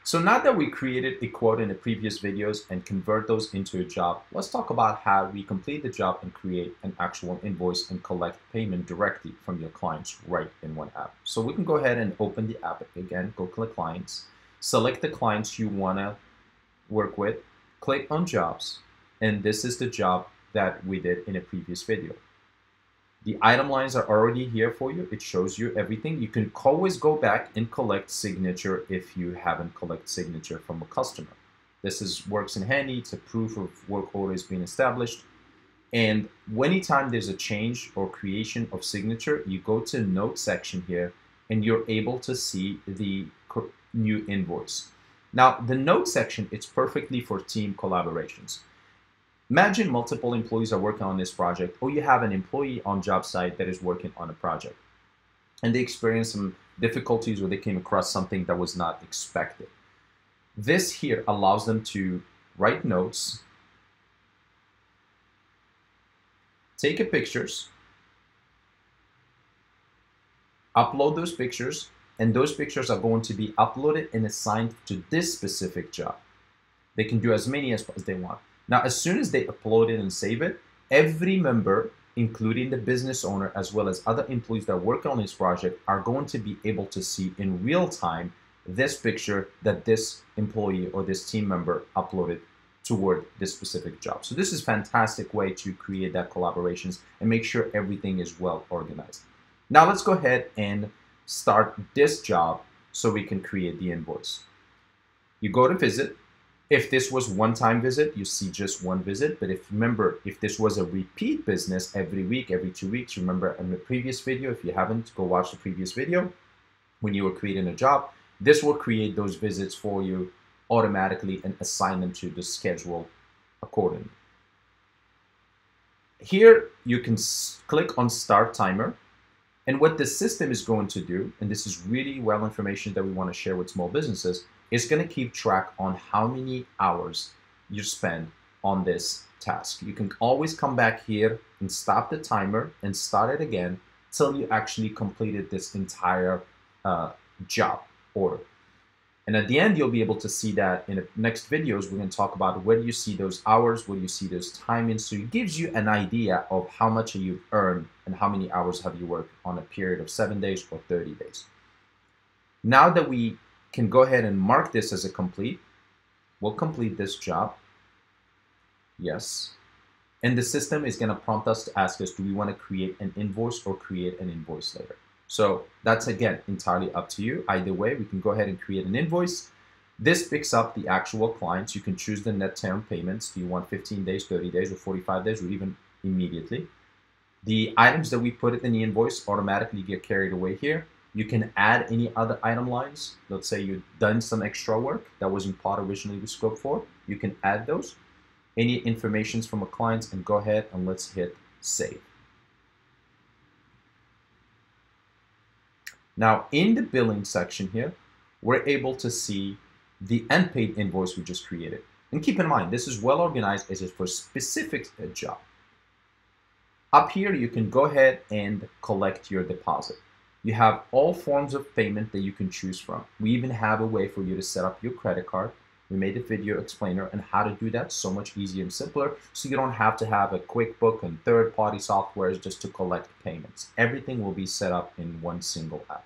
So now that we created a quote in the previous videos and convert those into a job, let's talk about how we complete the job and create an actual invoice and collect payment directly from your clients right in one app. So we can go ahead and open the app again, go click clients, select the clients you want to work with, click on jobs, and this is the job that we did in a previous video. The item lines are already here for you. It shows you everything. You can always go back and collect signature if you haven't collected signature from a customer. This works in handy. It's a proof of work order is being established. And anytime there's a change or creation of signature, you go to note section here and you're able to see the new invoice. Now, the note section, it's perfectly for team collaborations. Imagine multiple employees are working on this project, or you have an employee on job site that is working on a project, and they experience some difficulties or they came across something that was not expected. This here allows them to write notes, take pictures, upload those pictures, and those pictures are going to be uploaded and assigned to this specific job. They can do as many as they want. Now, as soon as they upload it and save it, every member, including the business owner, as well as other employees that work on this project, are going to be able to see in real time this picture that this employee or this team member uploaded toward this specific job. So this is a fantastic way to create that collaborations and make sure everything is well organized. Now let's go ahead and start this job so we can create the invoice. You go to visit. If this was one-time visit, you see just one visit. But remember, if this was a repeat business every week, every 2 weeks, remember in the previous video, if you haven't, go watch the previous video when you were creating a job, this will create those visits for you automatically and assign them to the schedule accordingly. Here, you can click on Start Timer. And what the system is going to do, and this is really well information that we want to share with small businesses, is going to keep track on how many hours you spend on this task. You can always come back here and stop the timer and start it again till you actually completed this entire job order. And at the end, you'll be able to see that in the next videos, we're going to talk about where do you see those hours, where do you see those timings. So it gives you an idea of how much you've earned and how many hours have you worked on a period of 7 days or 30 days. Now that we can go ahead and mark this as a complete, we'll complete this job. Yes. And the system is going to prompt us to ask us, do we want to create an invoice or create an invoice later? So that's, again, entirely up to you. Either way, we can go ahead and create an invoice. This picks up the actual clients. You can choose the net term payments. Do you want 15 days, 30 days, or 45 days, or even immediately? The items that we put in the invoice automatically get carried away here. You can add any other item lines. Let's say you've done some extra work that wasn't part originally the scope for. You can add those. Any informations from a client, and go ahead and let's hit save. Now in the billing section here, we're able to see the unpaid invoice we just created. And keep in mind, this is well organized as it's for specific job. Up here, you can go ahead and collect your deposit. You have all forms of payment that you can choose from. We even have a way for you to set up your credit card. We made a video explainer on how to do that so much easier and simpler, so you don't have to have a QuickBook and third-party softwares just to collect payments. Everything will be set up in one single app.